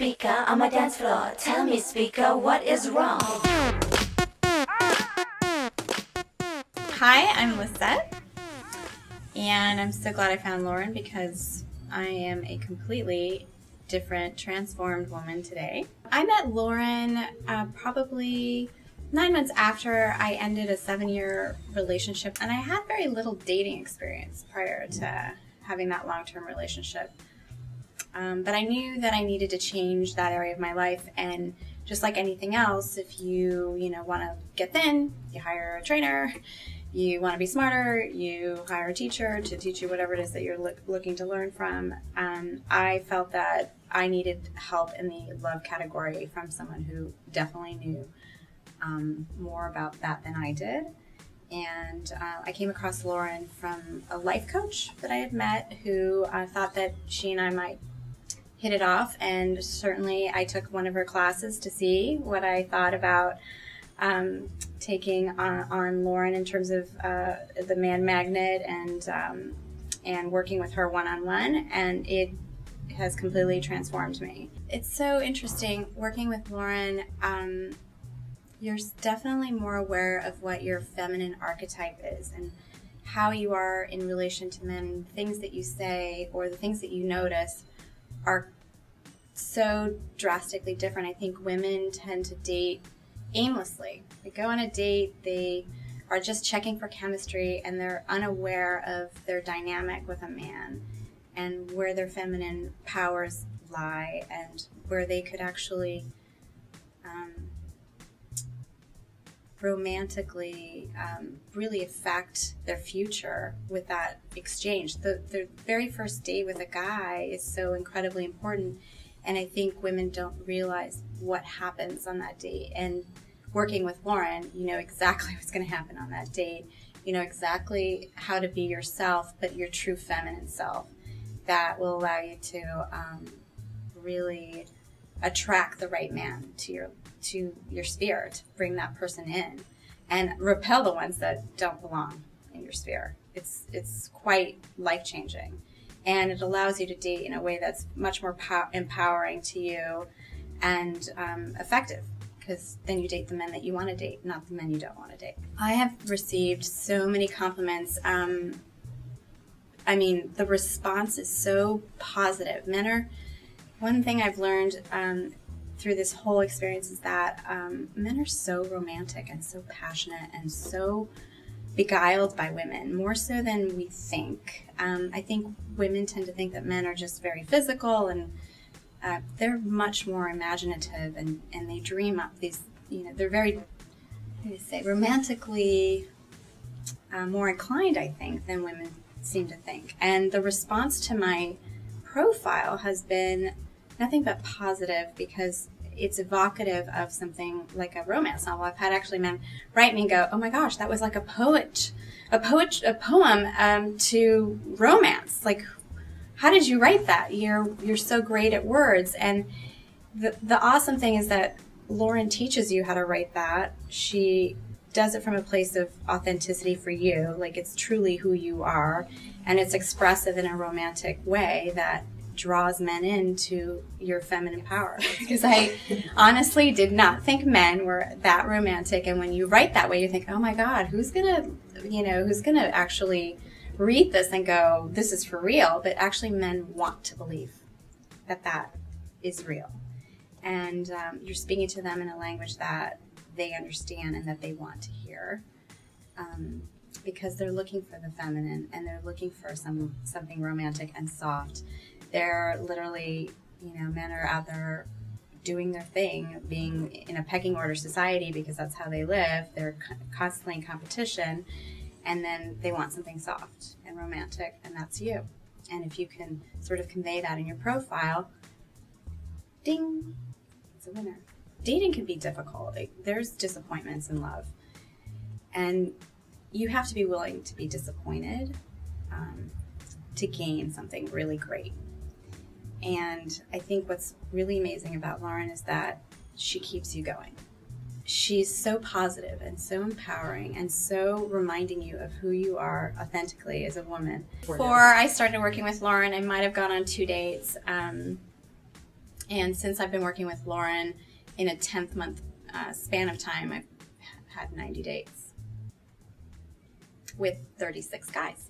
Speaker on my dance floor, tell me, speaker, what is wrong? Hi, I'm Lisette, and I'm so glad I found Lauren because I am a completely different, transformed woman today. I met Lauren probably 9 months after I ended a 7-year relationship, and I had very little dating experience prior to having that long-term relationship. But I knew that I needed to change that area of my life, and just like anything else, if you want to get thin, you hire a trainer. You want to be smarter, you hire a teacher to teach you whatever it is that you're looking to learn from. I felt that I needed help in the love category from someone who definitely knew more about that than I did. And I came across Lauren from a life coach that I had met who thought that she and I might hit it off. And certainly I took one of her classes to see what I thought about taking on Lauren in terms of the man magnet and working with her one-on-one, and it has completely transformed me. It's so interesting working with Lauren. You're definitely more aware of what your feminine archetype is and how you are in relation to men. Things that you say or the things that you notice are so drastically different. I think women tend to date aimlessly. They go on a date, they are just checking for chemistry, and they're unaware of their dynamic with a man and where their feminine powers lie and where they could actually romantically really affect their future with that exchange. The very first date with a guy is so incredibly important, and I think women don't realize what happens on that date. And working with Lauren, you know exactly what's going to happen on that date. You know exactly how to be yourself, but your true feminine self. That will allow you to really attract the right man to your sphere, to bring that person in, and repel the ones that don't belong in your sphere. It's quite life-changing, and it allows you to date in a way that's much more empowering to you and effective, because then you date the men that you want to date, not the men you don't want to date. I have received so many compliments. The response is so positive. One thing I've learned through this whole experience is that men are so romantic and so passionate and so beguiled by women, more so than we think. I think women tend to think that men are just very physical, and they're much more imaginative, and they dream up these, they're very, romantically more inclined, I think, than women seem to think. And the response to my profile has been nothing but positive, because it's evocative of something like a romance novel. I've had actually men write me and go, "Oh my gosh, that was like a poem to romance. Like, how did you write that? You're so great at words." And the awesome thing is that Lauren teaches you how to write that. She does it from a place of authenticity for you, like it's truly who you are, and it's expressive in a romantic way that draws men into your feminine power. Because I honestly did not think men were that romantic, and when you write that way, you think, "Oh my God, who's gonna actually read this and go, this is for real?" But actually, men want to believe that is real, and you're speaking to them in a language that they understand and that they want to hear, because they're looking for the feminine, and they're looking for something romantic and soft. They're literally, men are out there doing their thing, being in a pecking order society because that's how they live. They're constantly in competition, and then they want something soft and romantic, and that's you. And if you can sort of convey that in your profile, ding, it's a winner. Dating can be difficult. There's disappointments in love, and you have to be willing to be disappointed to gain something really great. And I think what's really amazing about Lauren is that she keeps you going. She's so positive and so empowering and so reminding you of who you are authentically as a woman. Before I started working with Lauren, I might have gone on 2 dates. And since I've been working with Lauren in a 10th month span of time, I've had 90 dates with 36 guys.